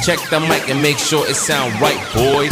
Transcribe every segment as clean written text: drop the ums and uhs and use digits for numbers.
Check the mic and make sure it sound right, boys.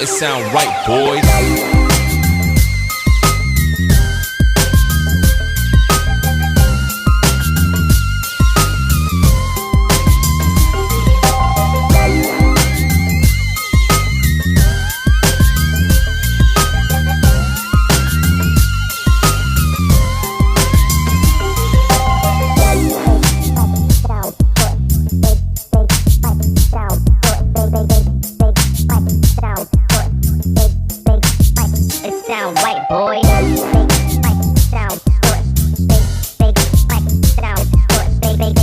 It sound right, boys. Sound right, boy. Sound good. Big fight. Sound good. Big fight. Sound good. Big fight. It sound right, boy. Big fight. Sound good. Big fight. Sound good.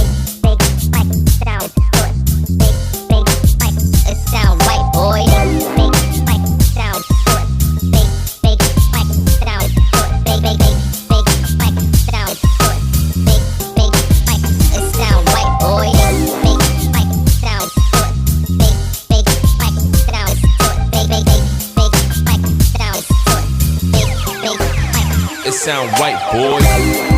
Big fight. Sound good. Big fight. It sound right, boy. Big fight. Sound good. Big fight. Sound good. Big fight. Sound good. It sound right, boys.